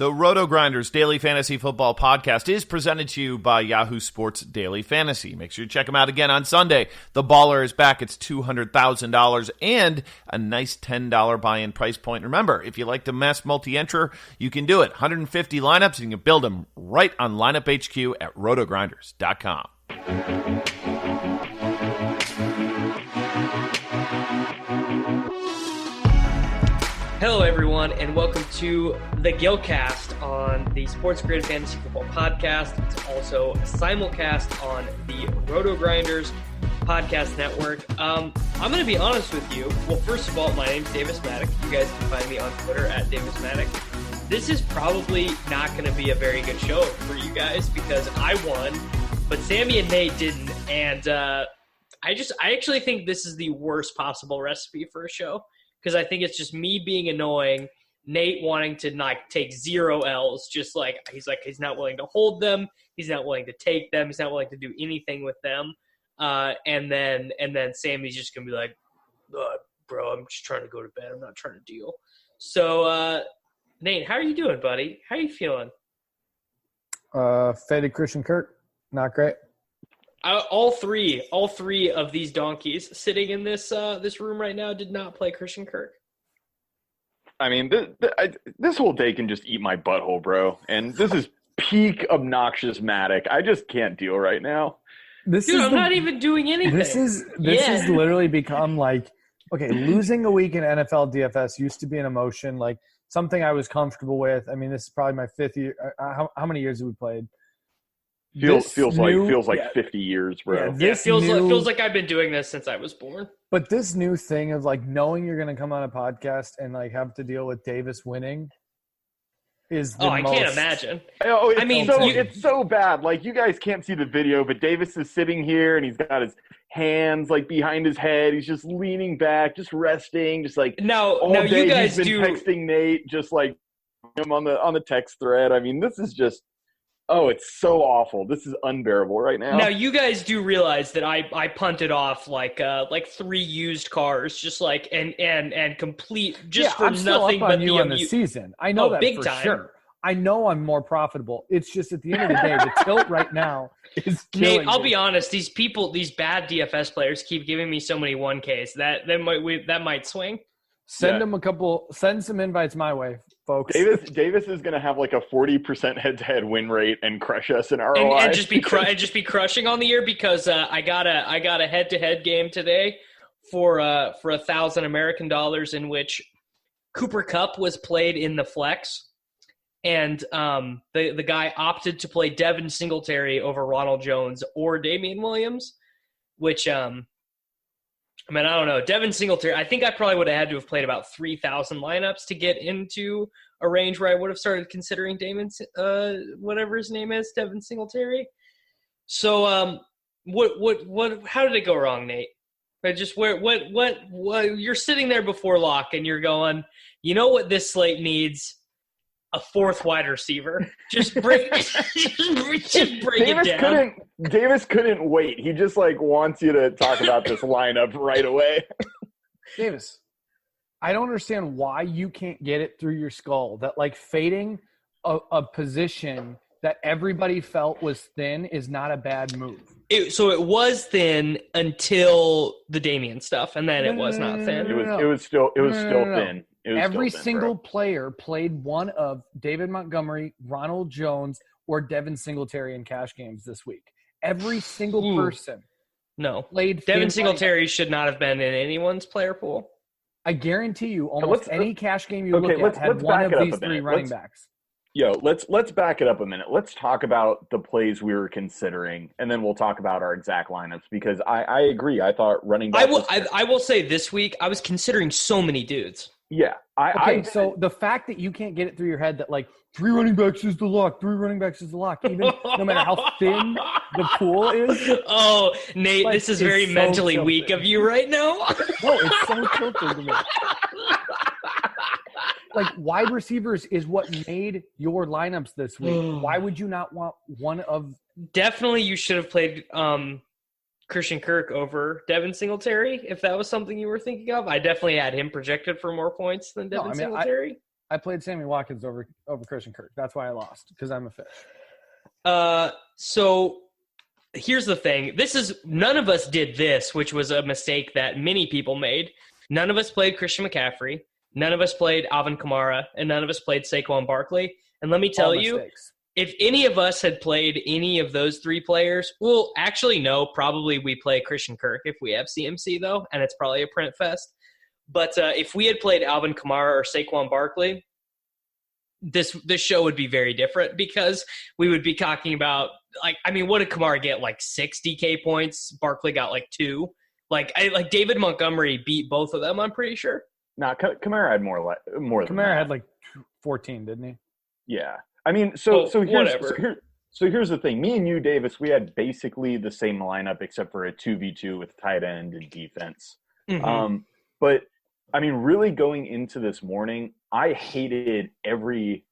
The RotoGrinders Daily Fantasy Football Podcast is presented to you by Yahoo Sports Daily Fantasy. Make sure you check them out again on Sunday. The Baller is back. It's $200,000 and a nice $10 buy-in price point. Remember, if you like to mass multi-entrer, you can do it. 150 lineups, and you can build them right on Lineup HQ at RotoGrinders.com. Hello, everyone, and welcome to the Gillcast on the Sports Grid Fantasy Football Podcast. It's also a simulcast on the RotoGrinders Podcast Network. I'm going to be honest with you. Well, first of all, my name's Davis Maddock. You guys can find me on Twitter at Davis Maddock. This is probably not going to be a very good show for you guys because I won, but Sammy and Nate didn't. And I actually think this is the worst possible recipe for a show. Because I think it's just me being annoying, Nate wanting to like take 0 L's, just like he's not willing to hold them, he's not willing to take them, he's not willing to do anything with them, and then Sammy's just gonna be like, bro, I'm just trying to go to bed, I'm not trying to deal. So Nate, how are you doing, buddy? How are you feeling? Faded Christian Kirk, not great. All three of these donkeys sitting in this room right now did not play Christian Kirk. I mean, this whole day can just eat my butthole, bro. And this is peak obnoxious Maddock. I just can't deal right now. I'm not even doing anything. This has literally become like, okay, losing a week in NFL DFS used to be an emotion, like something I was comfortable with. I mean, this is probably my 5th year. How many years have we played? Feels like 50 years, bro. Yeah, feels like I've been doing this since I was born. But this new thing of like knowing you're going to come on a podcast and like have to deal with Davis winning is the I can't imagine. It's so bad. Like, you guys can't see the video, but Davis is sitting here and he's got his hands like behind his head. He's just leaning back, just resting, just like all day. You guys he's been texting Nate, just like him on the text thread. I mean, this is just. Oh, it's so awful. This is unbearable right now. Now, you guys do realize that I punted off like 3 used cars, just like and complete just for I'm still nothing up on but you the on the season. I know that big for time. Sure. I know I'm more profitable. It's just at the end of the day, the tilt right now is killing Nate, I'll me. be honest. These bad DFS players keep giving me so many 1Ks that might swing. Send some invites my way, folks. Davis is going to have like a 40% head-to-head win rate and crush us in ROI. And just be crushing on the year because I got a head-to-head game today for $1,000 American dollars in which Cooper Kupp was played in the flex, and the guy opted to play Devin Singletary over Ronald Jones or Damian Williams, which I mean, I don't know. Devin Singletary, I think I probably would have had to have played about 3,000 lineups to get into a range where I would have started considering whatever his name is, Devin Singletary. So, how did it go wrong, Nate? What you're sitting there before lock and you're going, you know what this slate needs? A 4th wide receiver. Just break it down. Davis couldn't wait. He just like wants you to talk about this lineup right away. Davis, I don't understand why you can't get it through your skull that like fading a position that everybody felt was thin is not a bad move. So it was thin until the Damian stuff, and then it was not thin. It was still thin. Every single player played one of David Montgomery, Ronald Jones, or Devin Singletary in cash games this week. Every single person played Devin Singletary should not have been in anyone's player pool. I guarantee you almost any cash game you look at had one of these 3 running backs. Let's back it up a minute. Let's talk about the plays we were considering, and then we'll talk about our exact lineups because I agree. I thought running back I will say this week I was considering so many dudes. Yeah. So the fact that you can't get it through your head that like 3 running backs is the lock, even no matter how thin the pool is. Oh, Nate, like, this is very so mentally tilted. Weak of you right now. No, it's so tilted to me. Like, wide receivers is what made your lineups this week. Why would you not want one of – Definitely you should have played Christian Kirk over Devin Singletary if that was something you were thinking of. I definitely had him projected for more points than Devin Singletary. I played Sammy Watkins over Christian Kirk. That's why I lost, because I'm a fish. So here's the thing. None of us did this, which was a mistake that many people made. None of us played Christian McCaffrey. None of us played Alvin Kamara, and none of us played Saquon Barkley. And let me tell you, if any of us had played any of those three players, well, actually, no, probably we play Christian Kirk if we have CMC, though, and it's probably a print fest. But if we had played Alvin Kamara or Saquon Barkley, this show would be very different, because we would be talking about, what did Kamara get? 6 DK points. Barkley got 2. David Montgomery beat both of them, I'm pretty sure. Nah, Kamara had more than Kamara that. had 14, didn't he? Yeah. Here's the thing. Me and you, Davis, we had basically the same lineup except for a 2v2 with tight end and defense. Mm-hmm. But really going into this morning, I hated every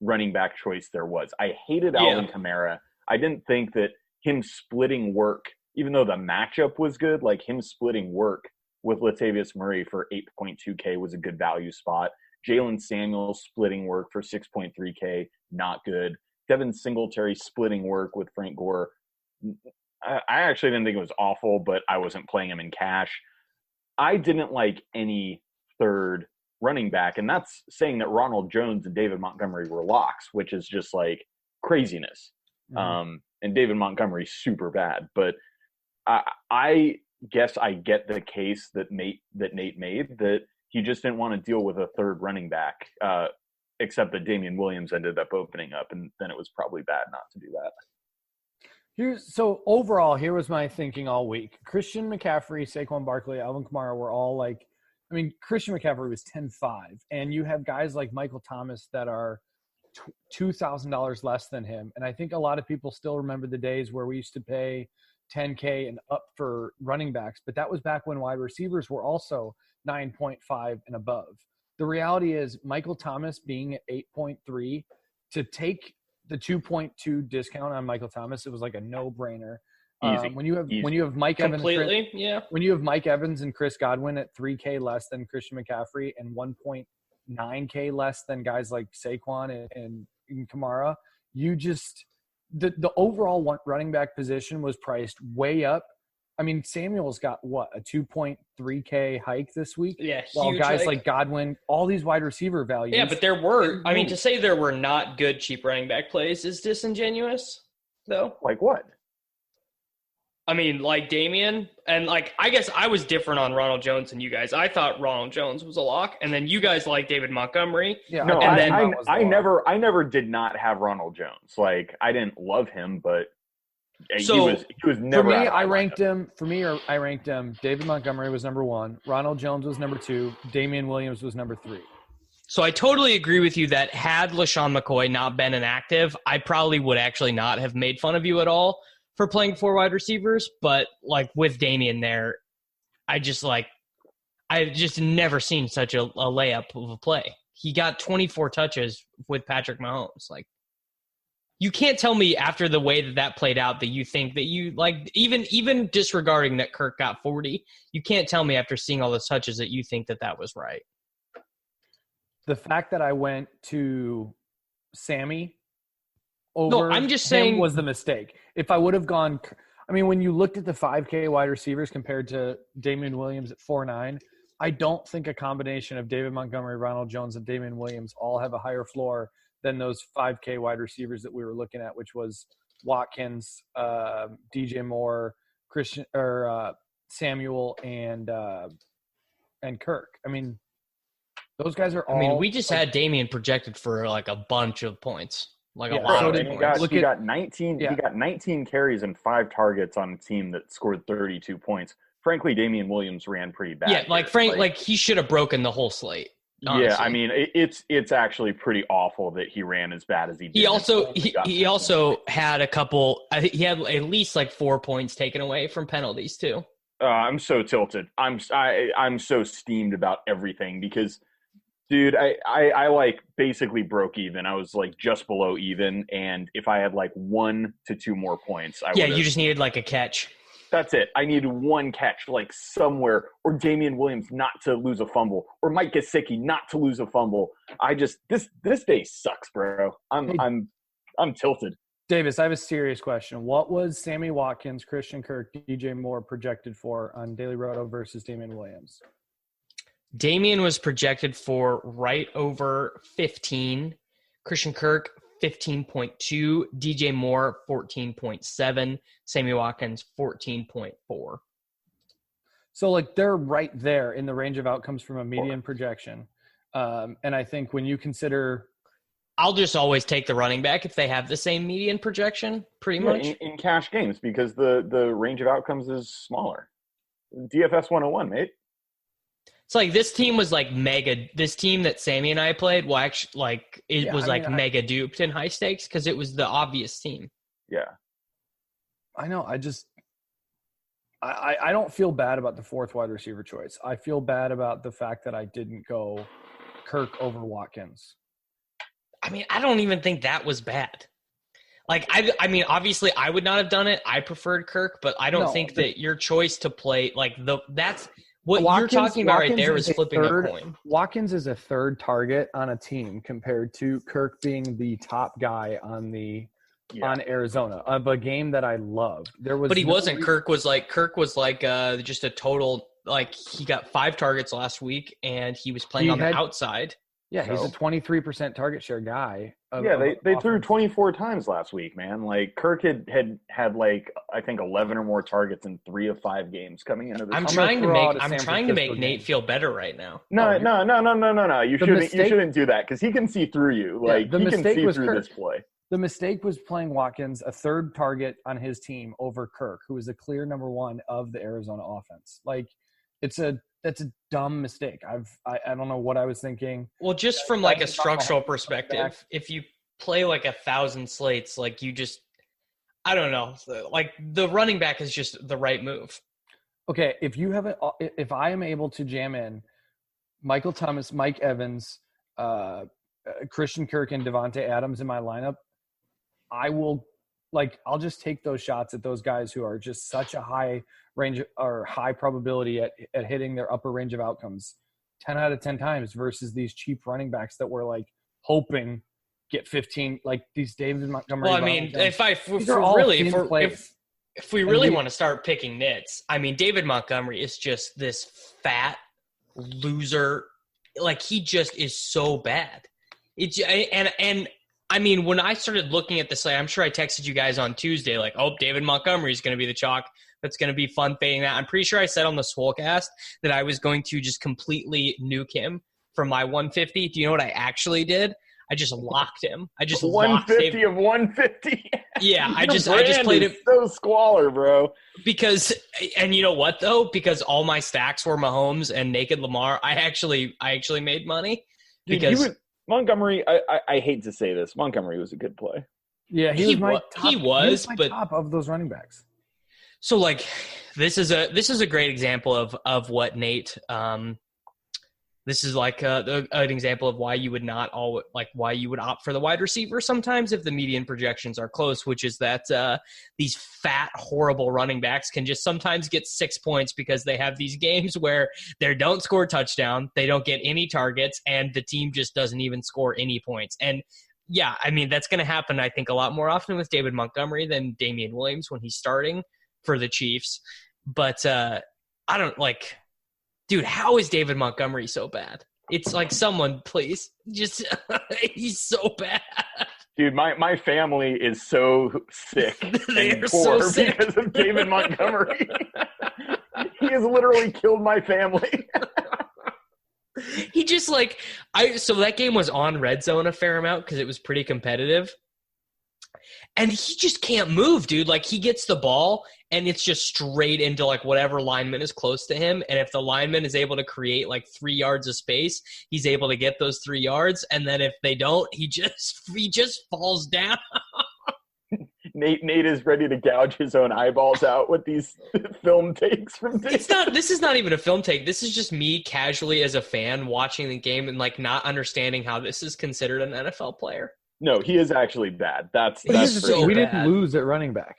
running back choice there was. I hated Alvin Kamara. I didn't think that him splitting work, even though the matchup was good, him splitting work with Latavius Murray for 8.2K was a good value spot. Jalen Samuels splitting work for 6.3K, not good. Devin Singletary splitting work with Frank Gore. I actually didn't think it was awful, but I wasn't playing him in cash. I didn't like any third running back, and that's saying that Ronald Jones and David Montgomery were locks, which is just craziness. Mm-hmm. And David Montgomery's super bad, but I guess I get the case that Nate made, that he just didn't want to deal with a third running back, except that Damian Williams ended up opening up, and then it was probably bad not to do that. So overall, here was my thinking all week. Christian McCaffrey, Saquon Barkley, Alvin Kamara were all Christian McCaffrey was 10-5, and you have guys like Michael Thomas that are $2,000 less than him. And I think a lot of people still remember the days where we used to pay $10K and up for running backs, but that was back when wide receivers were also 9.5 and above. The reality is Michael Thomas being at 8.3, to take the 2.2 discount on Michael Thomas, it was a no-brainer. Easy. When you have Mike Evans, when you have Mike Evans and Chris Godwin at 3K less than Christian McCaffrey and 1.9K less than guys like Saquon and Kamara, you just the overall running back position was priced way up. Samuel's got a 2.3K hike this week. Yeah, while guys hike. Like Godwin, all these wide receiver values. Yeah, but there were. To say there were not good cheap running back plays is disingenuous, though. Like what? Damian, and I guess I was different on Ronald Jones than you guys. I thought Ronald Jones was a lock, and then you guys like David Montgomery. Yeah, no, and I never did not have Ronald Jones. I didn't love him, but he was never. For me, I ranked him. David Montgomery was number 1. Ronald Jones was number 2. Damian Williams was number 3. So I totally agree with you that had LaShawn McCoy not been inactive, I probably would actually not have made fun of you at all for playing 4 wide receivers. But with Damian there, I've just never seen such a layup of a play. He got 24 touches with Patrick Mahomes. You can't tell me after the way that played out that you think that you even disregarding that Kirk got 40, you can't tell me after seeing all those touches that you think that was right. The fact that I went to Sammy over I'm just saying was the mistake. If I would have gone, when you looked at the 5K wide receivers compared to Damian Williams at 4.9, I don't think a combination of David Montgomery, Ronald Jones, and Damian Williams all have a higher floor than those 5K wide receivers that we were looking at, which was Watkins, DJ Moore, Christian or Samuel, and Kirk. Those guys are all. We just had Damian projected for a bunch of points. A lot so of points. He got 19. Yeah. He got 19 carries and 5 targets on a team that scored 32 points. Frankly, Damian Williams ran pretty bad. Yeah, he should have broken the whole slate. Honestly. Yeah, it's actually pretty awful that he ran as bad as he did. He also had a couple. He had at least 4 points taken away from penalties too. I'm so tilted. I'm so steamed about everything because, dude, I basically broke even. I was just below even, and if I had 1 to 2 more points, you just needed a catch. That's it. I need one catch, like somewhere, or Damian Williams not to lose a fumble, or Mike Gesicki not to lose a fumble. This day sucks, bro. I'm tilted. Davis, I have a serious question. What was Sammy Watkins, Christian Kirk, DJ Moore projected for on Daily Roto versus Damian Williams? Damian was projected for right over 15. Christian Kirk, 15.2. DJ Moore, 14.7. Sammy Watkins, 14.4. So, like, they're right there in the range of outcomes from a median projection. And I think when you consider – I'll just always take the running back if they have the same median projection, pretty much. In cash games, because the range of outcomes is smaller. DFS 101, mate. It's like this team was like mega. This team that Sammy and I played, well, actually, like mega duped in high stakes because it was the obvious team. Yeah, I know. I don't feel bad about the fourth wide receiver choice. I feel bad about the fact that I didn't go Kirk over Watkins. I mean, I don't even think that was bad. Like, I mean, obviously, I would not have done it. I preferred Kirk, but I don't think that your choice to play that's. What Watkins, you're talking about right there is flipping a coin. Watkins is a third target on a team compared to Kirk being the top guy on Arizona of a game that I loved. But he wasn't. Kirk was like just a total, like, he got 5 targets last week and he was playing on the outside. Yeah, he's a 23% target share guy. They threw 24 times last week, man. Like, Kirk had like, I think 11 or more targets in 3 of 5 games coming into this. I'm trying to make Nate feel better right now. No. You shouldn't do that because he can see through you. Like, he can see through this play. The mistake was playing Watkins, a third target on his team, over Kirk, who was the clear number 1 of the Arizona offense. Like, that's a dumb mistake. I don't know what I was thinking. Well, just from like a structural perspective, if you play like 1,000 slates, like you just, I don't know, like the running back is just the right move. Okay, if I am able to jam in Michael Thomas, Mike Evans, Christian Kirk, and Devontae Adams in my lineup, I'll just take those shots at those guys who are just such a high range or high probability at hitting their upper range of outcomes 10 out of 10 times versus these cheap running backs that we're like hoping get 15, like these David Montgomery. Well, I mean, if we really want to start picking nits, I mean, David Montgomery is just this fat loser. Like, he just is so bad. And I mean, when I started looking at this, I'm sure I texted you guys on Tuesday, like, oh, David Montgomery is going to be the chalk. That's going to be fun fading that. I'm pretty sure I said on the Swolecast that I was going to just completely nuke him for my 150. Do you know what I actually did? I just locked him. I just 150 of 150. Yeah, I just played it so squalor, bro. Because, and you know what though? Because all my stacks were Mahomes and naked Lamar. I actually made money because Montgomery. I hate to say this, Montgomery was a good play. Yeah, he was but top of those running backs. So, like, this is a great example of what Nate. This is like an example of why you would why you would opt for the wide receiver sometimes if the median projections are close, which is that these fat, horrible running backs can just sometimes get 6 points because they have these games where they don't score a touchdown, they don't get any targets, and the team just doesn't even score any points. And yeah, I mean, that's going to happen, I think, a lot more often with David Montgomery than Damian Williams when he's starting for the Chiefs. But I don't like, dude, how is David Montgomery so bad? It's like, someone please just, he's so bad. Dude, my family is so sick and poor so sick because of David Montgomery. He has literally killed my family. He just like, so that game was on Red Zone a fair amount because it was pretty competitive. And he just can't move, dude. Like, he gets the ball, and it's just straight into, like, whatever lineman is close to him. And if the lineman is able to create, like, 3 yards of space, he's able to get those 3 yards. And then if they don't, he just falls down. Nate is ready to gouge his own eyeballs out with these film takes from this. This is not even a film take. This is just me casually as a fan watching the game and, like, not understanding how this is considered an NFL player. No, he is actually bad. That's we didn't lose at running back.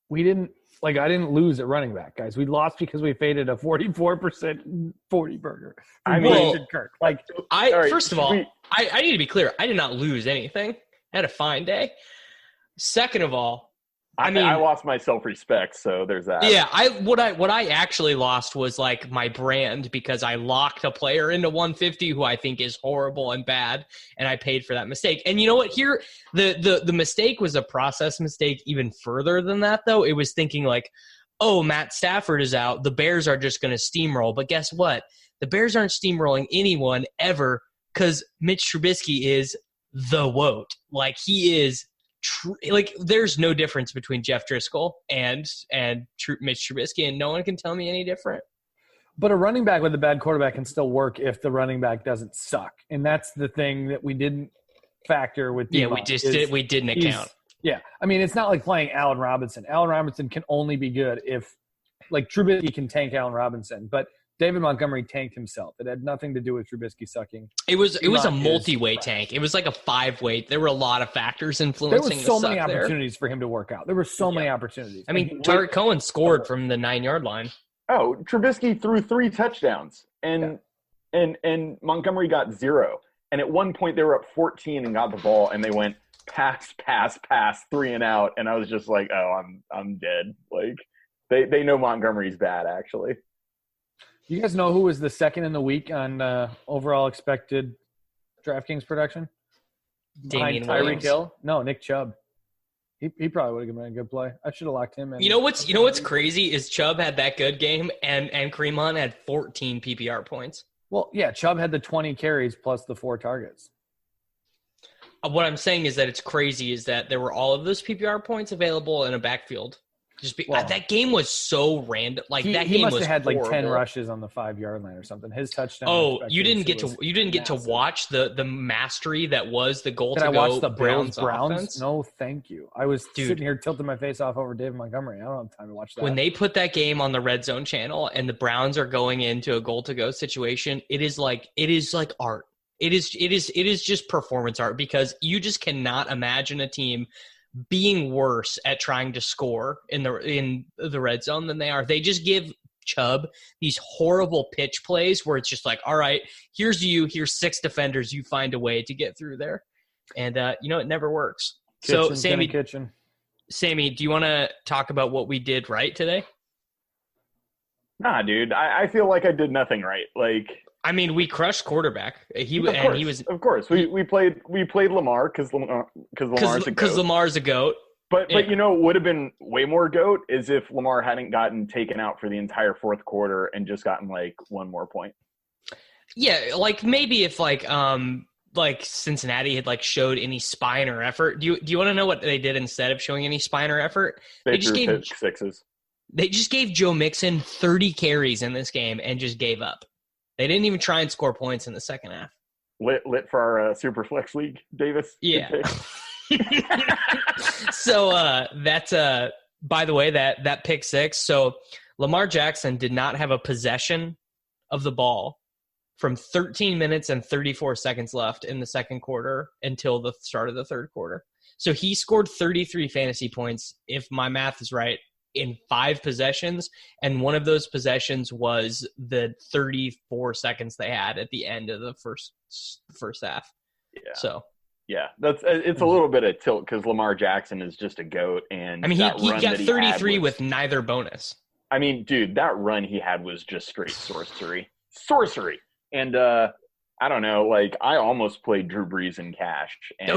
We didn't Like, I didn't lose at running back, guys. We lost because we faded a 44% 40 burger. I mean, Kirk. Like, first of all, I need to be clear. I did not lose anything. I had a fine day. Second of all, I lost my self-respect, so there's that. Yeah, what I actually lost was like my brand because I locked a player into 150 who I think is horrible and bad, and I paid for that mistake. And you know what? Here, the mistake was a process mistake even further than that, though. It was thinking like, oh, Matt Stafford is out. The Bears are just going to steamroll. But guess what? The Bears aren't steamrolling anyone ever because Mitch Trubisky is the WOT. Like, he is there's no difference between Jeff Driscoll and Mitch Trubisky, and no one can tell me any different. But a running back with a bad quarterback can still work if the running back doesn't suck, and that's the thing that we didn't factor with. Yeah, we didn't account. Yeah, I mean, it's not like playing Allen Robinson. Allen Robinson can only be good if, like, Trubisky can tank Allen Robinson, but David Montgomery tanked himself. It had nothing to do with Trubisky sucking. It was a multi-way tank. It was like a 5-way. There were a lot of factors influencing. There were so many opportunities for him to work out. There were so many opportunities. I mean, Tariq Cohen scored from the 9-yard line. Oh, Trubisky threw 3 touchdowns, and Montgomery got 0. And at one point, they were up 14 and got the ball, and they went pass, 3 and out. And I was just like, oh, I'm dead. Like, they know Montgomery's bad, actually. You guys know who was the second in the week on overall expected DraftKings production? Damian Tyreek Williams. Hill? No, Nick Chubb. He probably would have been a good play. I should have locked him in. You know what's crazy is Chubb had that good game and Kareem Hunt had 14 PPR points. Well, yeah, Chubb had the 20 carries plus the 4 targets. What I'm saying is that it's crazy is that there were all of those PPR points available in a backfield. That game was so random. Like, that game must was have had horrible. like 10 rushes on the 5-yard line or something. His touchdown. Oh, you didn't get to watch the mastery that was the goal to go the Browns. Offense? No, thank you. I was sitting here tilting my face off over David Montgomery. I don't have time to watch that. When they put that game on the Red Zone channel and the Browns are going into a goal to go situation, it is like art. It is just performance art because you just cannot imagine a team being worse at trying to score in the red zone than they are. They just give Chubb these horrible pitch plays where it's just like, all right, here's 6 defenders, you find a way to get through there. And it never works. So Sammy, do you want to talk about what we did right today? Nah, dude, I feel like I did nothing right. Like, I mean, we crushed quarterback. Of course. We played Lamar because Lamar's a goat. But what would have been way more goat is if Lamar hadn't gotten taken out for the entire fourth quarter and just gotten like 1 more point. Yeah, like maybe if like Cincinnati had like showed any spine or effort. Do you want to know what they did instead of showing any spine or effort? They just gave 6s. They just gave Joe Mixon 30 carries in this game and just gave up. They didn't even try and score points in the second half. Lit for our Superflex League, Davis. Yeah. So that's by the way, that pick 6. So Lamar Jackson did not have a possession of the ball from 13 minutes and 34 seconds left in the second quarter until the start of the third quarter. So he scored 33 fantasy points, if my math is right, in 5 possessions, and one of those possessions was the 34 seconds they had at the end of the first half. Yeah. So yeah, it's a little bit of tilt because Lamar Jackson is just a goat, and I mean he got 33 with neither bonus. I mean, dude, that run he had was just straight sorcery, and I don't know, like I almost played Drew Brees in cash. And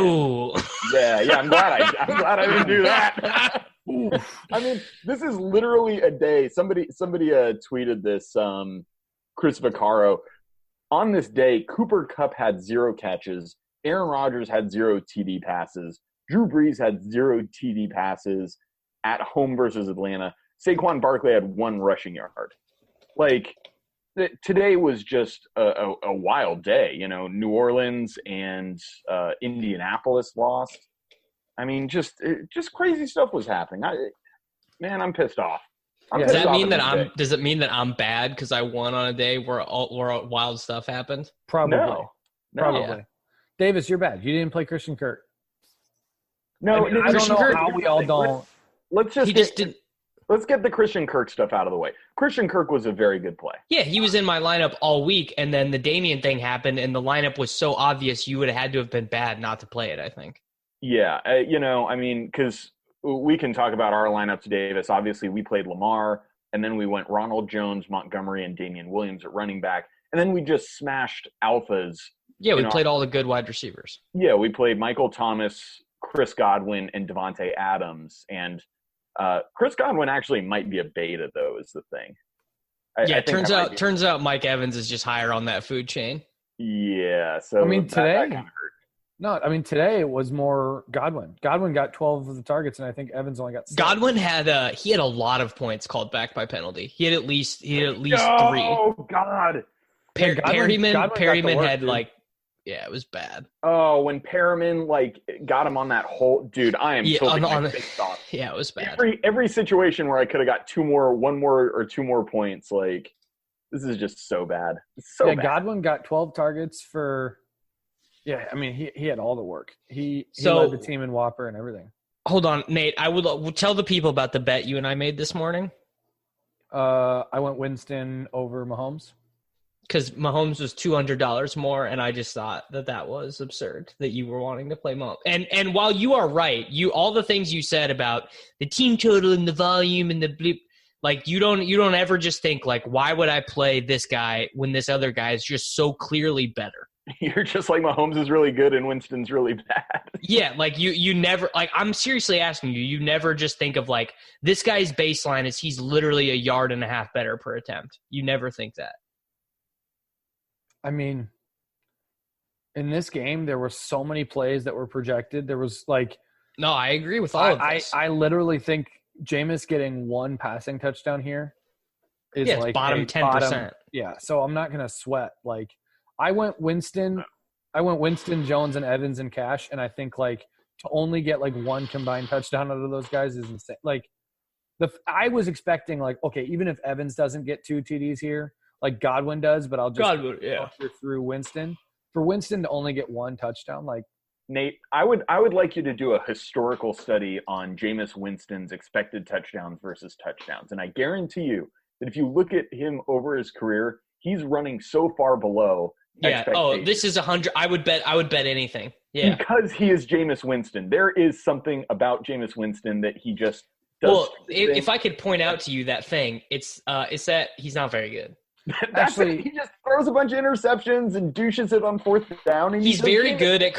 yeah, I'm glad I didn't do that. I mean, this is literally a day. Somebody tweeted this. Chris Vaccaro. On this day, Cooper Kupp had 0 catches. Aaron Rodgers had 0 TD passes. Drew Brees had 0 TD passes at home versus Atlanta. Saquon Barkley had 1 rushing yard. Like, today was just a wild day. New Orleans and Indianapolis lost. I mean, just crazy stuff was happening. I'm pissed off. Does it mean that I'm bad because I won on a day where wild stuff happened? Probably. No. Probably. Yeah. Davis, you're bad. You didn't play Christian Kirk. No, I don't know how we all don't. Let's just didn't. let's get the Christian Kirk stuff out of the way. Christian Kirk was a very good play. Yeah, he was in my lineup all week, and then the Damian thing happened, and the lineup was so obvious you would have had to have been bad not to play it, I think. Yeah, because we can talk about our lineups, Davis. Obviously, we played Lamar, and then we went Ronald Jones, Montgomery, and Damian Williams at running back, and then we just smashed alphas. Yeah, we played all the good wide receivers. Yeah, we played Michael Thomas, Chris Godwin, and Devontae Adams, and Chris Godwin actually might be a beta, though, is the thing. Turns out Mike Evans is just higher on that food chain. Yeah, so today that kind of hurt. No, today it was more Godwin. Godwin got 12 of the targets, and I think Evans only got 6. Godwin had a lot of points called back by penalty. He had at least 3. Oh God! Perryman had it was bad. Oh, when Perriman got him on that whole dude, I am tilting my face off. Yeah, it was bad. Every situation where I could have got 2 more, 1 more, or 2 more points, this is just so bad. It's so bad. Godwin got 12 targets for. Yeah, he had all the work. He led the team in Whopper and everything. Hold on, Nate. I will tell the people about the bet you and I made this morning. I went Winston over Mahomes. Because Mahomes was $200 more, and I just thought that was absurd that you were wanting to play Mahomes. And while you are right, all the things you said about the team total and the volume and the bleep, you don't ever just think why would I play this guy when this other guy is just so clearly better. You're just Mahomes is really good and Winston's really bad. Yeah, you never I'm seriously asking you. You never just think of this guy's baseline is he's literally 1.5 yards better per attempt. You never think that. In this game, there were so many plays that were projected. There was no, I agree with all of this. I literally think Jameis getting 1 passing touchdown here is bottom 10%. Yeah, so I'm not gonna sweat. I went Winston, Jones, and Evans in cash, and I think to only get 1 combined touchdown out of those guys is insane. I was expecting okay, even if Evans doesn't get 2 TDs here, Godwin does, but I'll just filter through Winston. For Winston to only get 1 touchdown, Nate, I would like you to do a historical study on Jameis Winston's expected touchdowns versus touchdowns, and I guarantee you that if you look at him over his career, he's running so far below. Yeah. Oh, this is 100. I would bet anything. Yeah. Because he is Jameis Winston. There is something about Jameis Winston that he just does. Well, if I could point out to you that thing, it's that he's not very good. Actually, he just throws a bunch of interceptions and douches it on 4th down. And he's very good at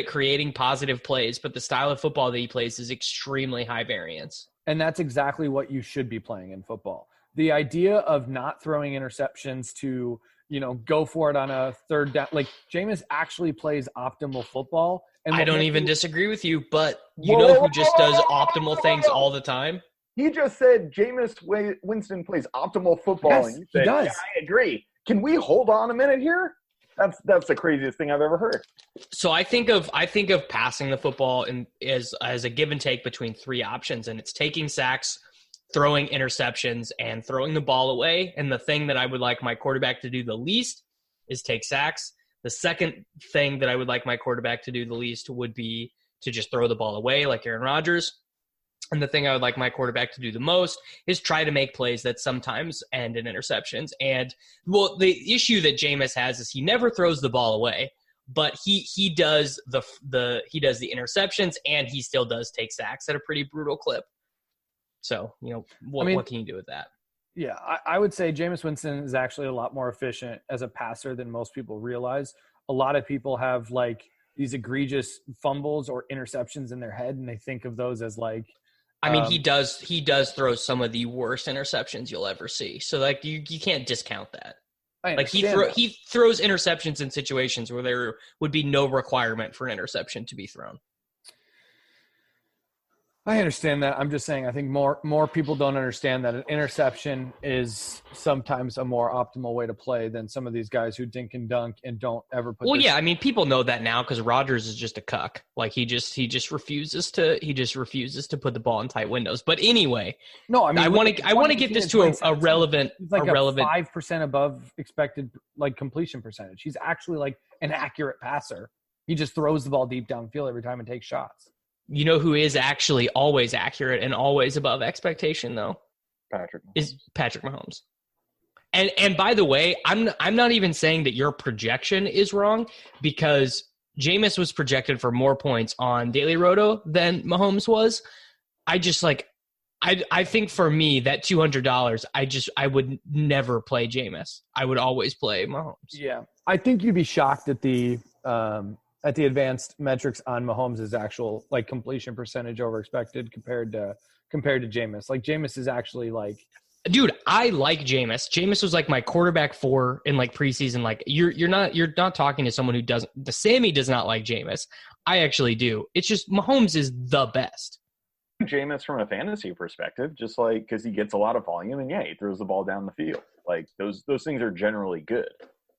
creating positive plays, but the style of football that he plays is extremely high variance. And that's exactly what you should be playing in football. The idea of not throwing interceptions to, go for it on a 3rd down. Jameis actually plays optimal football. And I don't even disagree with you, but who just does optimal things all the time? He just said Jameis Winston plays optimal football. Yes, and you said, he does. Yeah, I agree. Can we hold on a minute here? That's the craziest thing I've ever heard. So I think of passing the football as a give and take between 3 options, and it's taking sacks, throwing interceptions, and throwing the ball away. And the thing that I would like my quarterback to do the least is take sacks. The second thing that I would like my quarterback to do the least would be to just throw the ball away like Aaron Rodgers. And the thing I would like my quarterback to do the most is try to make plays that sometimes end in interceptions. And, the issue that Jameis has is he never throws the ball away, but he does the interceptions, and he still does take sacks at a pretty brutal clip. So, what can you do with that? Yeah, I would say Jameis Winston is actually a lot more efficient as a passer than most people realize. A lot of people have these egregious fumbles or interceptions in their head, and they think of those as he does throw some of the worst interceptions you'll ever see. So you can't discount that. He throws interceptions in situations where there would be no requirement for an interception to be thrown. I understand that. I'm just saying I think more people don't understand that an interception is sometimes a more optimal way to play than some of these guys who dink and dunk and don't ever put people know that now because Rodgers is just a cuck. He just refuses to put the ball in tight windows. But anyway, I want to get this to a relevant he's 5% above expected completion percentage. He's actually an accurate passer. He just throws the ball deep downfield every time and takes shots. You know who is actually always accurate and always above expectation, though? Is Patrick Mahomes. And by the way, I'm not even saying that your projection is wrong, because Jameis was projected for more points on Daily Roto than Mahomes was. I just I think for me that $200, I would never play Jameis. I would always play Mahomes. Yeah, I think you'd be shocked at the advanced metrics on Mahomes' actual like completion percentage over expected compared to Jameis. Like Jameis is actually like. Dude, I like Jameis. Jameis was like my quarterback 4 in like preseason. Like you're not talking to someone who doesn't. The Sammy does not like Jameis. I actually do. It's just Mahomes is the best. Jameis from a fantasy perspective, just like because he gets a lot of volume and he throws the ball down the field. Like those things are generally good.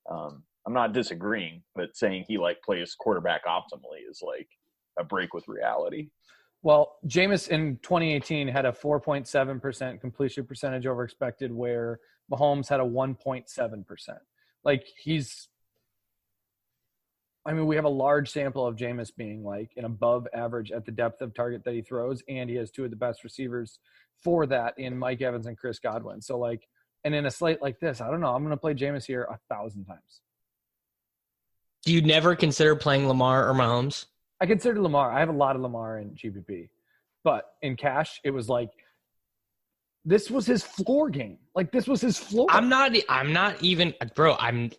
I'm not disagreeing, but saying he like plays quarterback optimally is like a break with reality. Well, Jameis in 2018 had a 4.7% completion percentage over expected, where Mahomes had a 1.7%. Like we have a large sample of Jameis being like an above average at the depth of target that he throws, and he has two of the best receivers for that in Mike Evans and Chris Godwin. So like, and in a slate like this, I don't know, I'm going to play Jameis here 1,000 times. Do you never consider playing Lamar or Mahomes? I consider Lamar. I have a lot of Lamar in GPP, but in cash, it was like this was his floor game. Like this was his floor. I'm not even, bro. I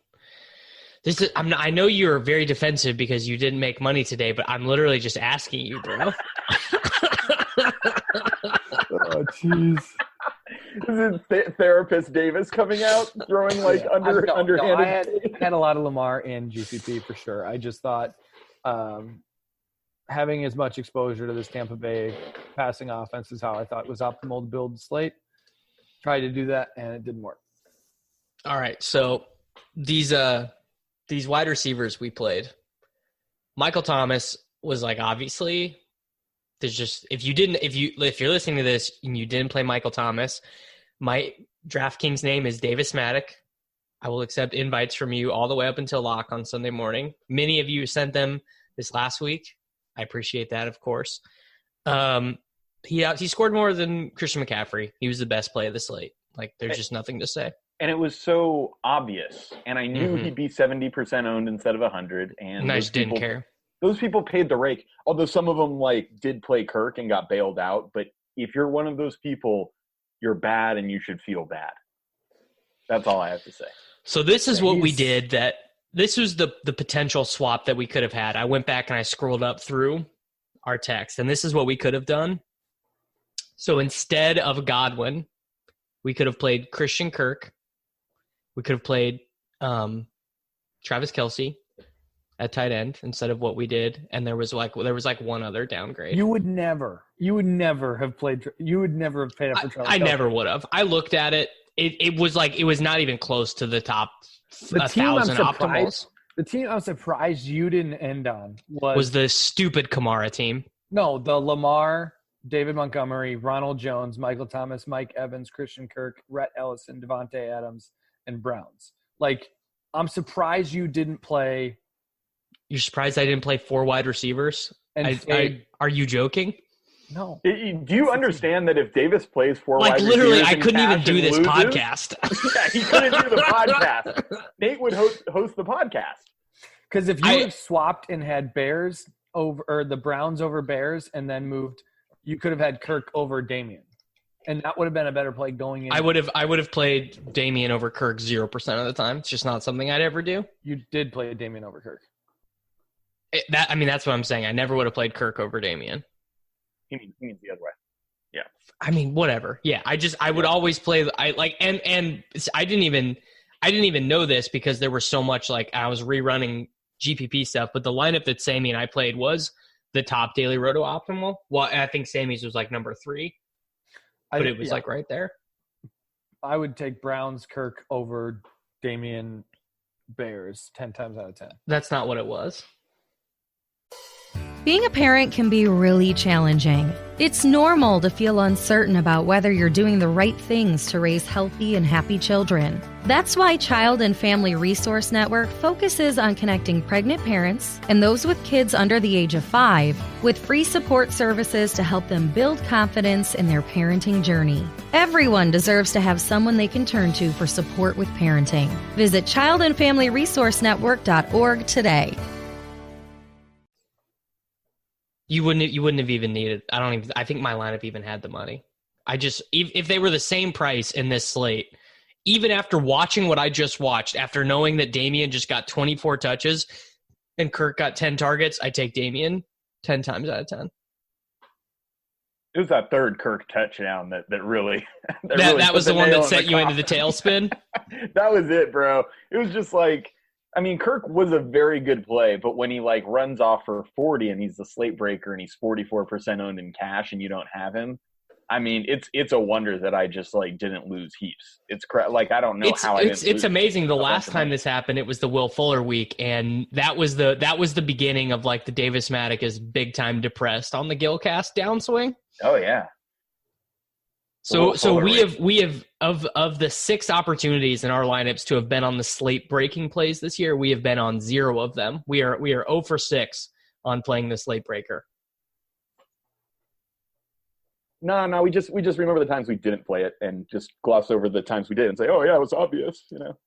know you're very defensive because you didn't make money today, but I'm literally just asking you, bro. Oh, jeez. Is it therapist Davis coming out throwing like underhanded? No, I had a lot of Lamar in GPP for sure. I just thought. Having as much exposure to this Tampa Bay passing offense is how I thought was optimal to build the slate. Tried to do that, and it didn't work. All right, so these wide receivers we played, Michael Thomas was like, obviously there's just if you're listening to this and you didn't play Michael Thomas, my DraftKings name is Davis Maddock. I will accept invites from you all the way up until lock on Sunday morning. Many of you sent them this last week. I appreciate that, of course. He scored more than Christian McCaffrey. He was the best play of the slate. Like, there's just nothing to say. And it was so obvious. And I knew he'd be 70% owned instead of 100. And I just didn't care. Those people paid the rake. Although some of them like did play Kirk and got bailed out. But if you're one of those people, you're bad and you should feel bad. That's all I have to say. So this is what we did. This was the potential swap that we could have had. I went back and I scrolled up through our text, and this is what we could have done. So instead of Godwin, we could have played Christian Kirk. We could have played Travis Kelce at tight end instead of what we did, and there was like one other downgrade. You would never have paid up for Travis I never would have. I looked at it. It was not even close to the top 1,000 optimals. The team I'm surprised you didn't end on was the stupid Kamara team. No, the Lamar, David Montgomery, Ronald Jones, Michael Thomas, Mike Evans, Christian Kirk, Rhett Ellison, Devontae Adams, and Browns. Like, I'm surprised you didn't play. You're surprised I didn't play 4 wide receivers? Are you joking? No. Do you understand that if Davis plays 4 wide receivers, literally, I couldn't even do this podcast. Yeah, he couldn't do the podcast. Nate would host the podcast. Because if you have swapped and had Bears over, or the Browns over Bears, and then moved, you could have had Kirk over Damian, and that would have been a better play going in. I would have played Damian over Kirk 0% of the time. It's just not something I'd ever do. You did play Damian over Kirk. That's what I'm saying. I never would have played Kirk over Damian. He means the other way. Yeah. I mean, whatever. Yeah. I would always play. And I didn't even know this because there was so much like I was rerunning GPP stuff, but the lineup that Sammy and I played was the top daily roto optimal. Well, I think Sammy's was like number 3, but it was like right there. I would take Browns Kirk over Damian Bears 10 times out of 10. That's not what it was. Being a parent can be really challenging. It's normal to feel uncertain about whether you're doing the right things to raise healthy and happy children. That's why Child and Family Resource Network focuses on connecting pregnant parents and those with kids under the age of 5 with free support services to help them build confidence in their parenting journey. Everyone deserves to have someone they can turn to for support with parenting. Visit childandfamilyresourcenetwork.org today. You wouldn't have even needed. I think my lineup even had the money. If they were the same price in this slate, even after watching what I just watched, after knowing that Damian just got 24 touches and Kirk got 10 targets, I take Damian 10 times out of 10. It was that third Kirk touchdown that really that was the one that set you into the tailspin. That was it, bro. It was just like, I mean, Kirk was a very good play, but when he like runs off for 40 and he's the slate breaker and he's 44% owned in cash and you don't have him, I mean, it's a wonder that I just like didn't lose heaps. It's like I don't know how I didn't. It's amazing. The last time this happened, it was the Will Fuller week, and that was the beginning of like the Davis Maddock is big time depressed on the Gillcast downswing. Oh yeah. So we have of the 6 opportunities in our lineups to have been on the slate breaking plays this year, we have been on 0 of them. We are 0 for 6 on playing the slate breaker. No, we just remember the times we didn't play it and just gloss over the times we did and say, "Oh yeah, it was obvious," you know.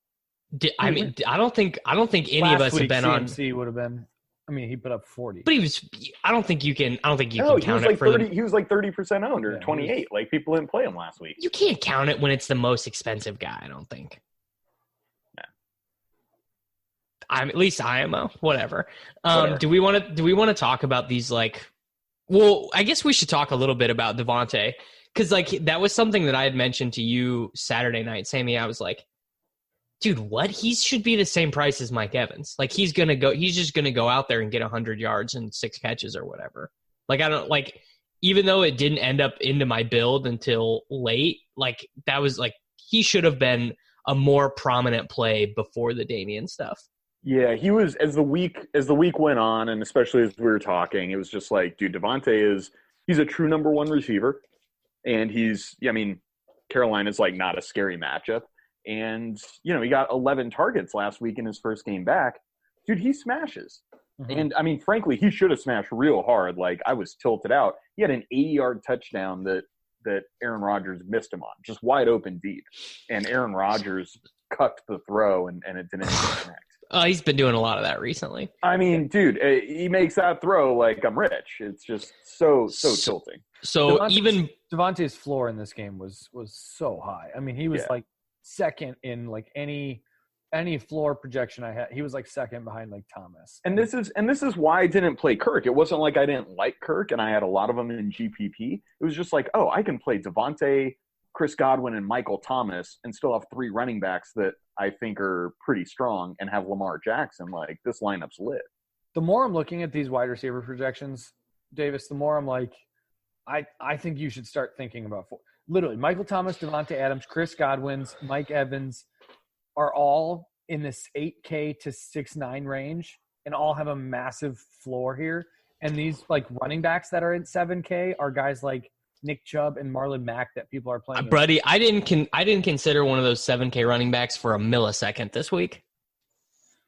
I mean, I don't think any of us have been CMC would have been. I mean, he put up 40. But he was. I don't think you can count it for 30, He was like 30% owned or 28. Like people didn't play him last week. You can't count it when it's the most expensive guy. I don't think. Yeah. I'm at least IMO. Whatever. Whatever. Do we want to talk about these like? Well, I guess we should talk a little bit about Devontae because like that was something that I had mentioned to you Saturday night, Sammy. I was like, dude, what? He should be the same price as Mike Evans. Like he's just gonna go out there and get 100 yards and 6 catches or whatever. Like I don't like, even though it didn't end up into my build until late. Like that was like he should have been a more prominent play before the Damian stuff. Yeah, he was as the week went on, and especially as we were talking, it was just like, dude, Devontae he's a true number 1 receiver, and Carolina's like not a scary matchup, and you know he got 11 targets last week in his first game back, dude. He smashes, and I mean, frankly, he should have smashed real hard. Like I was tilted out. He had an 80-yard touchdown that Aaron Rodgers missed him on, just wide open deep, and Aaron Rodgers cucked the throw, and it didn't connect. He's been doing a lot of that recently. I mean, dude, he makes that throw like I'm rich. It's just so tilting. So Devontae's floor in this game was so high. I mean, he was like second in like any floor projection I had. He was like second behind like Thomas. And this is why I didn't play Kirk. It wasn't like I didn't like Kirk and I had a lot of them in GPP. It was just like, oh, I can play Devontae, Chris Godwin, and Michael Thomas and still have 3 running backs that I think are pretty strong and have Lamar Jackson. Like, this lineup's lit. The more I'm looking at these wide receiver projections, Davis, the more I'm like, I think you should start thinking about literally Michael Thomas, Devontae Adams, Chris Godwin's, Mike Evans are all in this 8K to 6.9 range and all have a massive floor here. And these like running backs that are in 7K are guys like Nick Chubb and Marlon Mack that people are playing. Buddy, I didn't consider one of those 7K running backs for a millisecond this week.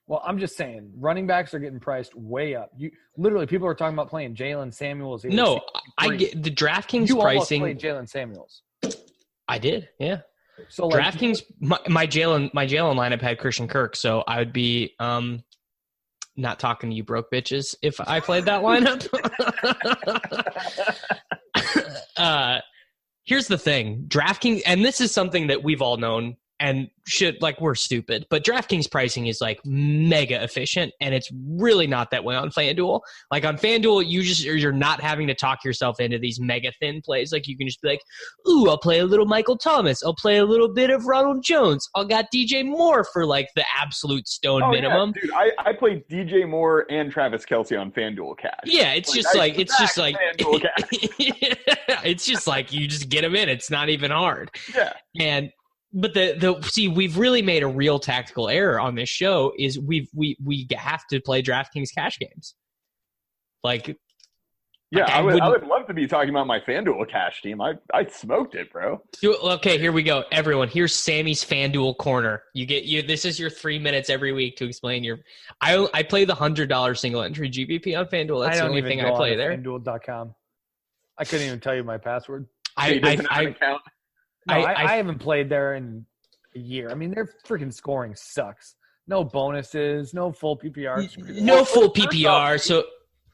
Well, I'm just saying, running backs are getting priced way up. People are talking about playing Jalen Samuels. No, I get the DraftKings you pricing. You almost played Jalen Samuels. I did, yeah. So like, DraftKings, my Jalen lineup had Christian Kirk, so I would be not talking to you broke bitches if I played that lineup. Here's the thing, DraftKings, and this is something that we've all known and we're stupid, but DraftKings pricing is like mega efficient, and it's really not that way on FanDuel. Like on FanDuel, you're not having to talk yourself into these mega thin plays. Like you can just be like, ooh, I'll play a little Michael Thomas. I'll play a little bit of Ronald Jones. I got DJ Moore for like the absolute stone minimum. Yeah, dude, I played DJ Moore and Travis Kelce on FanDuel Cash. Yeah, it's just like you just get them in. It's not even hard. Yeah. But we've really made a real tactical error on this show is we have to play DraftKings cash games. Like Yeah, I would love to be talking about my FanDuel cash team. I smoked it, bro. Okay, here we go. Everyone, here's Sammy's FanDuel corner. This is your 3 minutes every week to explain your. I play the $100 single entry GPP on FanDuel. That's the only thing I play there. FanDuel.com. I couldn't even tell you my password. I haven't played there in a year. I mean, their freaking scoring sucks. No bonuses, no full PPR. No full PPR. So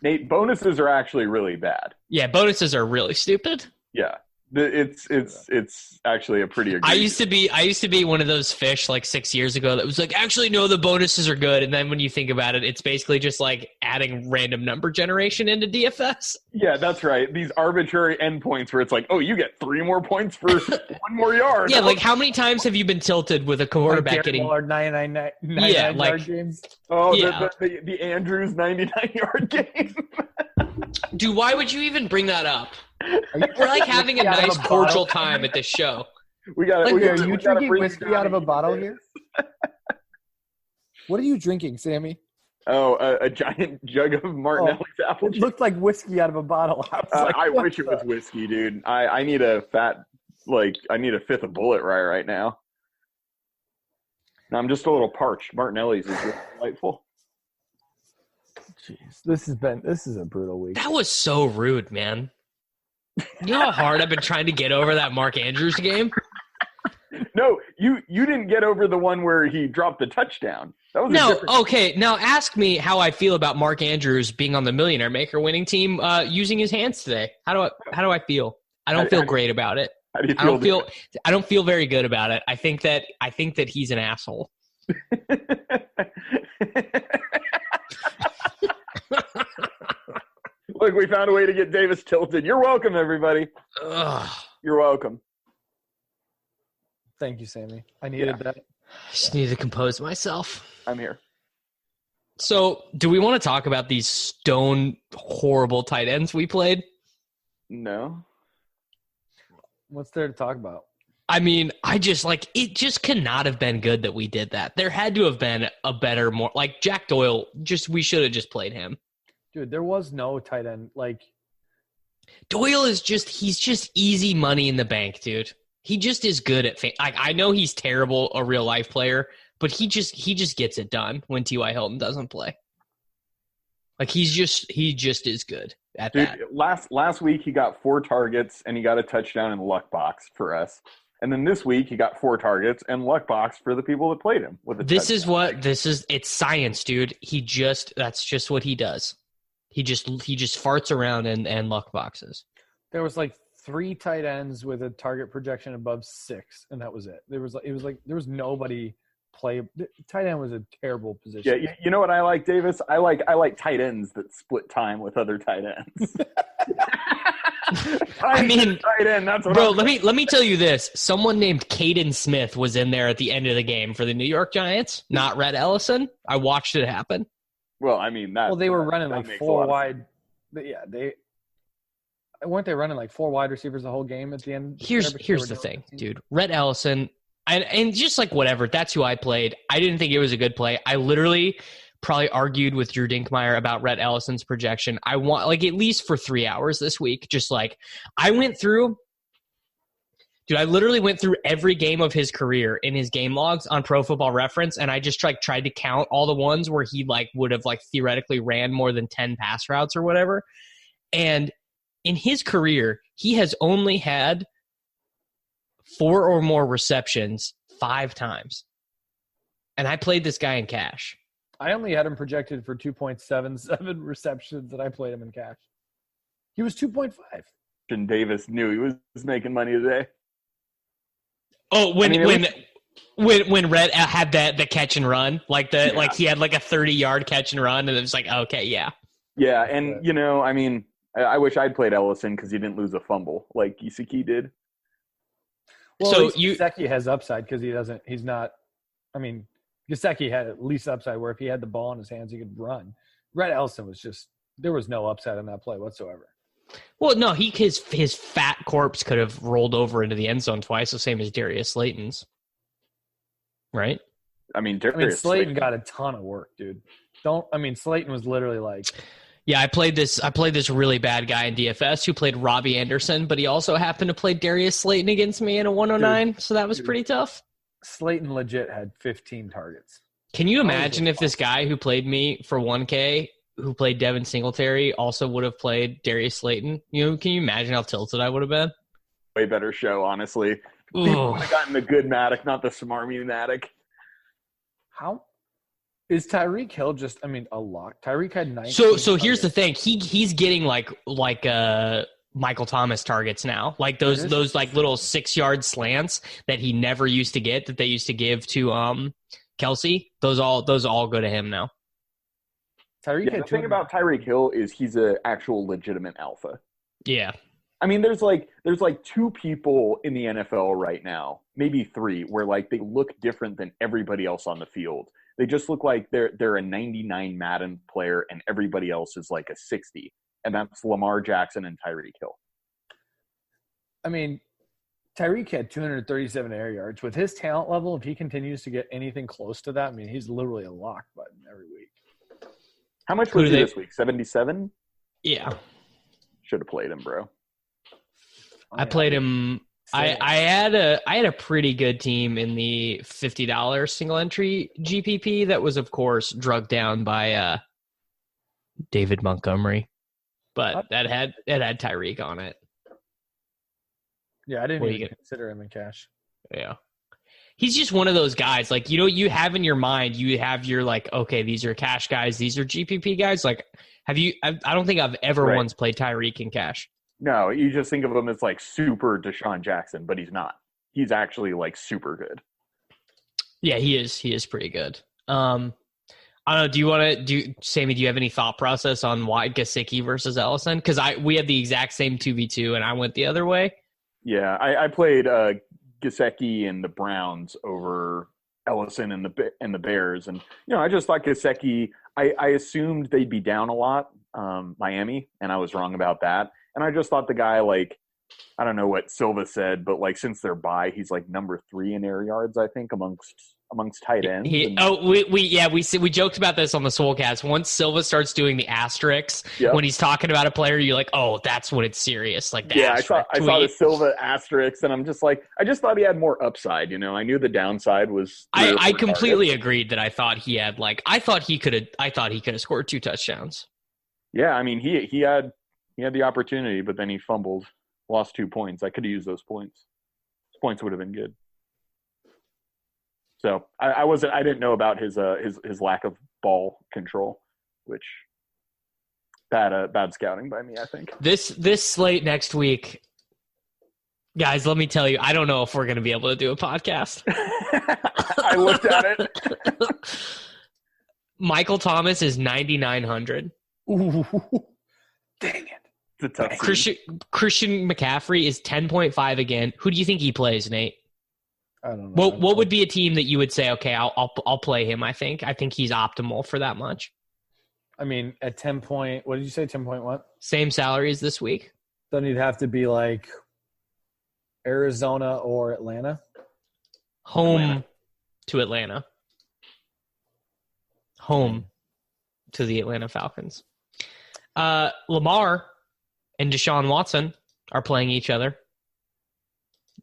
Nate, bonuses are actually really bad. Yeah, bonuses are really stupid. Yeah. It's actually a pretty egregious. I used to be one of those fish like 6 years ago that was like, actually no, the bonuses are good. And then when you think about it, it's basically just like adding random number generation into DFS. Yeah, that's right. These arbitrary endpoints where it's like, oh, you get 3 more points for 1 more yard. Yeah, like how many times have you been tilted with a quarterback getting 99 yard games? Oh, yeah. the Andrews 99-yard game. Dude, why would you even bring that up? We're like having a nice cordial time at this show. Are you drinking whiskey out of a bottle here? What are you drinking, Sammy? Oh, a giant jug of Martinelli's apple juice. It looked like whiskey out of a bottle. I wish it was whiskey, dude. I need a fifth of Bullet right now. I'm just a little parched. Martinelli's is really delightful. Jeez, this is a brutal week. That was so rude, man. You know how hard I've been trying to get over that Mark Andrews game? No, you didn't get over the one where he dropped the touchdown. That was okay. Now ask me how I feel about Mark Andrews being on the Millionaire Maker winning team using his hands today. How do I feel? I don't feel great about it. How do you feel? I don't feel very good about it. I think that he's an asshole. Look, we found a way to get Davis tilted. You're welcome, everybody. Ugh. You're welcome. Thank you, Sammy. I needed that. I just need to compose myself. I'm here. So, do we want to talk about these stone horrible tight ends we played? No. What's there to talk about? I mean, it just cannot have been good that we did that. There had to have been a better, more like Jack Doyle. We should have just played him. Dude, there was no tight end. Like Doyle he's just easy money in the bank, dude. He just is good at I know he's terrible, a real life player, but he just gets it done when T.Y. Hilton doesn't play. Like he just is good at that. Last week he got 4 targets and he got a touchdown in the luck box for us. And then this week he got 4 targets and luck box for the people that played him with a touchdown. It's science, dude. That's just what he does. He just farts around and luck boxes. There was like 3 tight ends with a target projection above 6, and that was it. There was nobody play. Tight end was a terrible position. Yeah, you know what I like, Davis? I like tight ends that split time with other tight ends. I mean, tight end. That's what bro. Let me tell you this. Someone named Caden Smith was in there at the end of the game for the New York Giants, not Rhett Ellison. I watched it happen. Well, I mean that. Well, they were running like 4 wide. Yeah, weren't they running like 4 wide receivers the whole game at the end. Here's the thing, dude. Rhett Ellison, and just like whatever. That's who I played. I didn't think it was a good play. I literally probably argued with Drew Dinkmeyer about Rhett Ellison's projection. I want like at least for 3 hours this week. Just like I literally went through every game of his career in his game logs on Pro Football Reference, and I just tried to count all the ones where he like would have like theoretically ran more than 10 pass routes or whatever. And in his career, he has only had 4 or more receptions 5 times. And I played this guy in cash. I only had him projected for 2.77 receptions, and I played him in cash. He was 2.5. And Davis knew he was making money today. Oh, when Rhett had the catch and run, like he had like a 30-yard catch and run, and it was like, okay, yeah. Yeah, and I mean, I wish I'd played Ellison because he didn't lose a fumble like Gesicki did. Well, so Gesicki has upside because he's not. I mean, Gesicki had at least upside where if he had the ball in his hands, he could run. Rhett Ellison there was no upside on that play whatsoever. Well, no, his fat corpse could have rolled over into the end zone twice, the same as Darius Slayton's. Right? I mean, Slayton got a ton of work, dude. Slayton was literally like Yeah, I played this really bad guy in DFS who played Robbie Anderson, but he also happened to play Darius Slayton against me in a 109, so that was pretty tough. Slayton legit had 15 targets. Can you imagine if this guy who played me for 1K, who played Devin Singletary, also would have played Darius Slayton? Can you imagine how tilted I would have been? Way better show, honestly. People would have gotten the good Matic, not the smarmy Matic. How is Tyreek Hill just? I mean, a lock. Tyreek had 19. So here's the thing. He's getting like Michael Thomas targets now, like those like little 6-yard slants that he never used to get, that they used to give to Kelsey. Those all go to him now. The thing about Tyreek Hill is he's an actual legitimate alpha. Yeah. I mean, there's like 2 people in the NFL right now, maybe 3, where like they look different than everybody else on the field. They just look like they're a 99 Madden player and everybody else is like a 60. And that's Lamar Jackson and Tyreek Hill. I mean, Tyreek had 237 air yards. With his talent level, if he continues to get anything close to that, I mean, he's literally a lock button every week. How much was he this week? 77? Yeah. Should have played him, bro. I played him. I had a pretty good team in the $50 single entry GPP that was, of course, drugged down by David Montgomery, but it had Tyreek on it. Yeah, I didn't even consider him in cash. Yeah, he's just one of those guys. Like, you have in your mind, you have your like, okay, these are cash guys, these are GPP guys. Like, have you? I don't think I've ever once played Tyreek in cash. No, you just think of him as like super Deshaun Jackson, but he's not. He's actually like super good. Yeah, he is. He is pretty good. I don't know. Do you want to Sammy? Do you have any thought process on why Gesicki versus Ellison? Because we had the exact same 2v2, and I went the other way. Yeah, I played Gesicki and the Browns over Ellison and the Bears, and I just thought Gesicki. I assumed they'd be down a lot, Miami, and I was wrong about that. And I just thought the guy, like, I don't know what Silva said, but like since they're bye, he's like number 3 in air yards, I think, amongst tight ends. We joked about this on the Soulcast. Once Silva starts doing the asterisks when he's talking about a player, you're like, oh, that's when it's serious. Like, I saw the Silva asterisks, and I'm just like, I just thought he had more upside. I knew the downside was. I completely agreed that I thought he had I thought he could have scored 2 touchdowns. Yeah, I mean he had the opportunity, but then he fumbled, lost 2 points. I could have used those points. Those points would have been good. So I didn't know about his lack of ball control, which bad scouting by me, I think. This slate next week, guys, let me tell you, I don't know if we're going to be able to do a podcast. I looked at it. Michael Thomas is 9,900. Ooh, dang it. It's a tough Christian McCaffrey is 10.5 again. Who do you think he plays, Nate? I don't know. What would be a team that you would say, okay, I'll play him? I think he's optimal for that much. I mean, at 10 point, what did you say? 10 point what? Same salary as this week. Then he'd have to be like Arizona or Atlanta. Home to Atlanta. Home to the Atlanta Falcons. Lamar and Deshaun Watson are playing each other.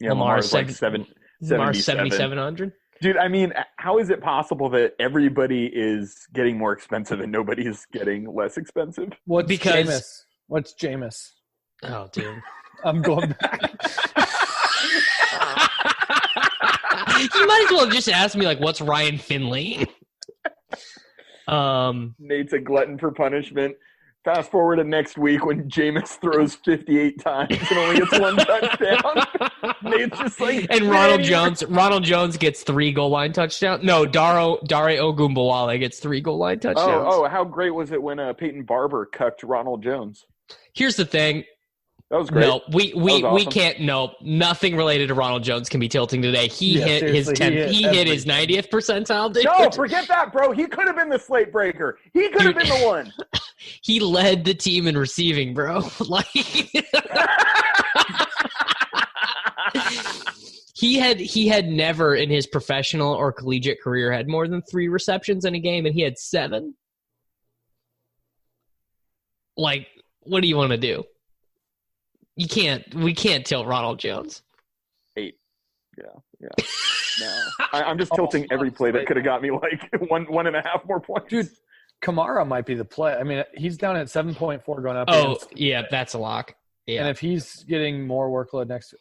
Yeah, Lamar's like 7,700. Dude, I mean, how is it possible that everybody is getting more expensive and nobody's getting less expensive? What's Jameis? Oh, dude. I'm going back. You might as well just ask me, like, what's Ryan Finley? Nate's a glutton for punishment. Fast forward to next week when Jameis throws 58 times and only gets 1 touchdown. Nate's just like, and Ronald Jones gets 3 goal line touchdowns. No, Dare Ogunbowale gets 3 goal line touchdowns. Oh, how great was it when Peyton Barber cucked Ronald Jones? Here's the thing. That was great. No, we can't. No, nothing related to Ronald Jones can be tilting today. He hit his 10th. He hit his 90th percentile. Dude. No, forget that, bro. He could have been the slate breaker. He could have been the one. He led the team in receiving, bro. Like he had never in his professional or collegiate career had more than 3 receptions in a game, and he had 7. Like, what do you want to do? We can't tilt Ronald Jones. 8. Yeah. No. I'm just tilting every play that could have got me like 1.5 more points. Dude, Kamara might be the play. I mean, he's down at 7.4 going up. Oh, yeah, that's a lock. Yeah. And if he's getting more workload next,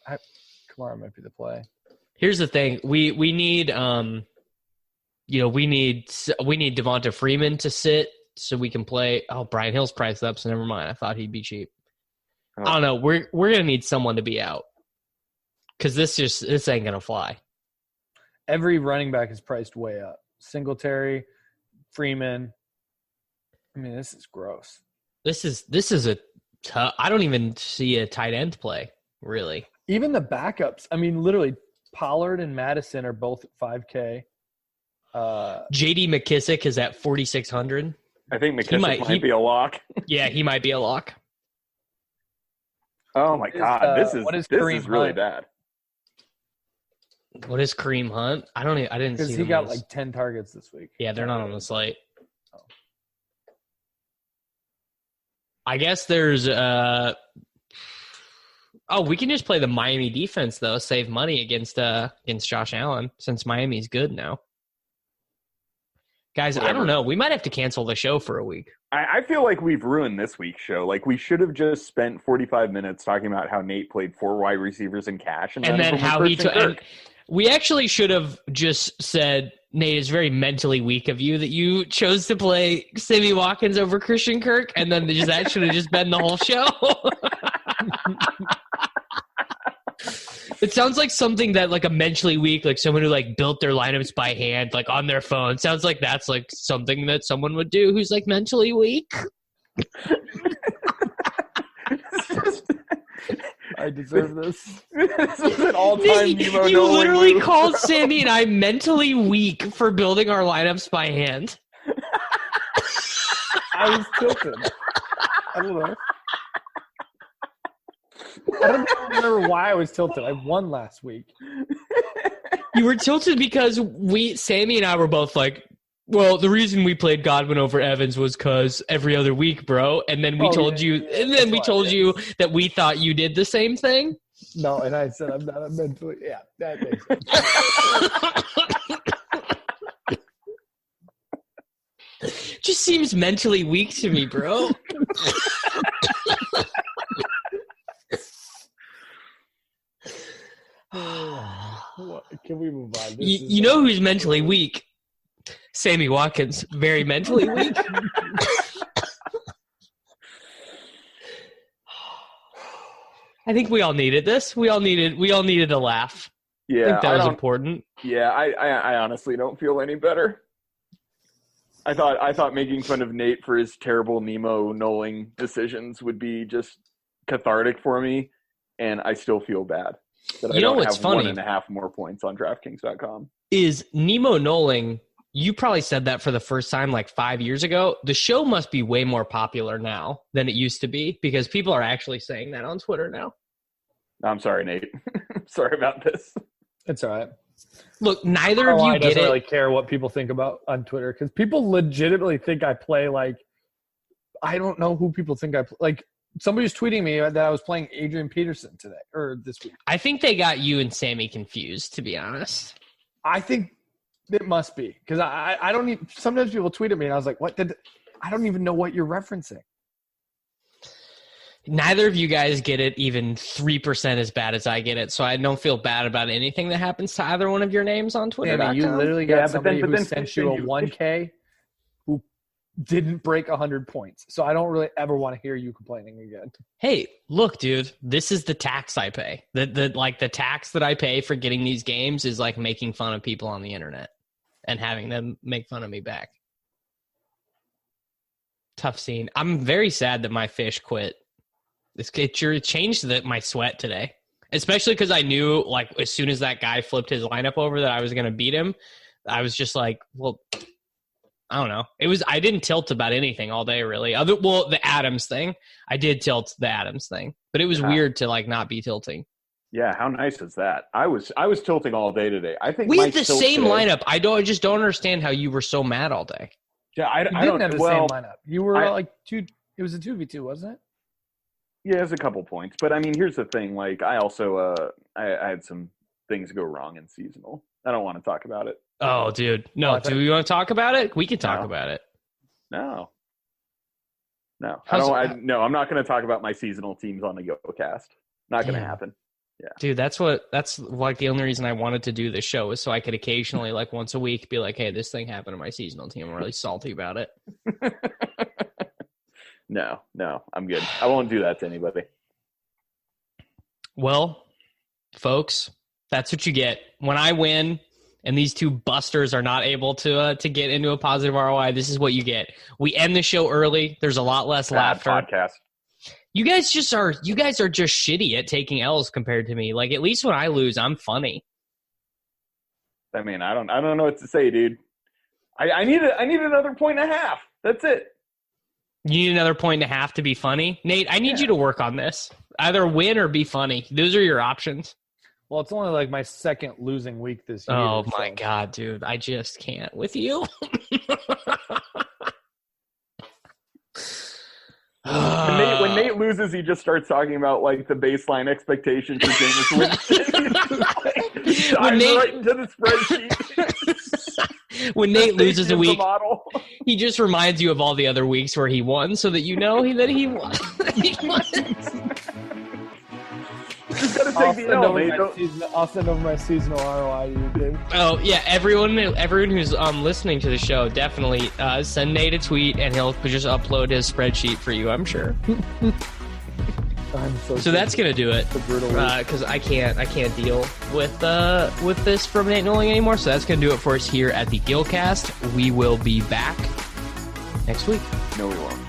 Kamara might be the play. Here's the thing: we need we need Devonta Freeman to sit so we can play. Oh, Brian Hill's priced up, so never mind. I thought he'd be cheap. Oh. I don't know. We're gonna need someone to be out because this ain't gonna fly. Every running back is priced way up. Singletary, Freeman. I mean, this is gross. This is a tough. I don't even see a tight end play really. Even the backups. I mean, literally, Pollard and Madison are both at 5K. J.D. McKissick is at 4,600. I think McKissick might be a lock. Yeah, he might be a lock. Oh my God, this is really bad. What is Kareem Hunt? I didn't see. Because he got like 10 targets this week. Yeah, they're not on the slate. I guess there's we can just play the Miami defense though, save money against Josh Allen since Miami's good now. Guys, I don't know. We might have to cancel the show for a week. I feel like we've ruined this week's show. Like, we should have just spent 45 minutes talking about how Nate played 4 wide receivers in cash. And then how he took. We actually should have just said, Nate, it's very mentally weak of you that you chose to play Sammy Watkins over Christian Kirk. And then that should have just been the whole show. It sounds like something that like a mentally weak, like someone who like built their lineups by hand, like on their phone. Sounds like that's like something that someone would do who's like mentally weak. I deserve this. This is an all-time Nemo. You literally called Sammy and I mentally weak for building our lineups by hand. I was tilted. I don't know. I don't remember why I was tilted. I won last week. You were tilted because Sammy and I were both like, well, the reason we played Godwin over Evans was because every other week, bro. And then we told you that we thought you did the same thing. No, and I said I'm not mentally. Yeah, that makes sense. Just seems mentally weak to me, bro. Can we move on? You know who's mentally weak? Sammy Watkins, very mentally weak. I think we all needed this. We all needed a laugh. Yeah, I think that was important. Yeah, I honestly don't feel any better. I thought making fun of Nate for his terrible Nemo knolling decisions would be just cathartic for me, and I still feel bad that I don't have funny 1.5 more points on DraftKings.com. Is Nemo knolling? You probably said that for the first time like 5 years ago. The show must be way more popular now than it used to be because people are actually saying that on Twitter now. I'm sorry, Nate. Sorry about this. It's all right. Look, neither of you doesn't really care what people think about on Twitter because people legitimately think I play like – I don't know who people think I play. Like somebody was tweeting me that I was playing Adrian Peterson today or this week. I think they got you and Sammy confused, to be honest. I think – it must be because I don't even. Sometimes people tweet at me and I was like, I don't even know what you're referencing. Neither of you guys get it even 3% as bad as I get it, so I don't feel bad about anything that happens to either one of your names on Twitter. Yeah, you literally got somebody who sent you a 1K who didn't break 100 points, so I don't really ever want to hear you complaining again. Hey, look, dude, this is the tax I pay. The tax that I pay for getting these games is like making fun of people on the internet and having them make fun of me back. Tough scene. I'm very sad that my fish quit. It changed my sweat today, especially because I knew like as soon as that guy flipped his lineup over that I was going to beat him. I was just like, well, I don't know. I didn't tilt about anything all day really. The Adams thing. I did tilt the Adams thing, but it was weird to like not be tilting. Yeah, how nice is that? I was tilting all day today. I think we had the same lineup. I just don't understand how you were so mad all day. Yeah, I don't have the same lineup. You were like It was a 2v2, wasn't it? Yeah, it's a couple points. But, I mean, here's the thing. Like, I also I had some things go wrong in seasonal. I don't want to talk about it. Oh, dude. No, do we want to talk about it? We can talk about it. No. I'm not going to talk about my seasonal teams on the Gillcast. Not going to happen. Yeah. Dude, that's like the only reason I wanted to do this show is so I could occasionally, like once a week, be like, hey, this thing happened to my seasonal team. I'm really salty about it. No, I'm good. I won't do that to anybody. Well, folks, that's what you get. When I win and these two busters are not able to get into a positive ROI, this is what you get. We end the show early. There's a lot less laughter. Podcast. You guys are just shitty at taking L's compared to me. Like, at least when I lose, I'm funny. I mean, I don't know what to say, dude. I need another 1.5. That's it. You need another 1.5 to be funny? Nate, I need you to work on this. Either win or be funny. Those are your options. Well, it's only like my second losing week this year. Oh, my God, dude. I just can't with you. When Nate loses, he just starts talking about like the baseline expectation for Jameis Winston. Right into the spreadsheet. When Nate loses a week, he just reminds you of all the other weeks where he won, so that you know that he won. Just gotta take the L, Nate. I'll send over my seasonal ROI to you, Dave. Oh yeah, everyone who's listening to the show, definitely send Nate a tweet and he'll just upload his spreadsheet for you, I'm sure. So that's gonna do it because I can't deal with this from Nate Noling anymore. So that's gonna do it for us here at the Gillcast. We will be back next week. No, we won't.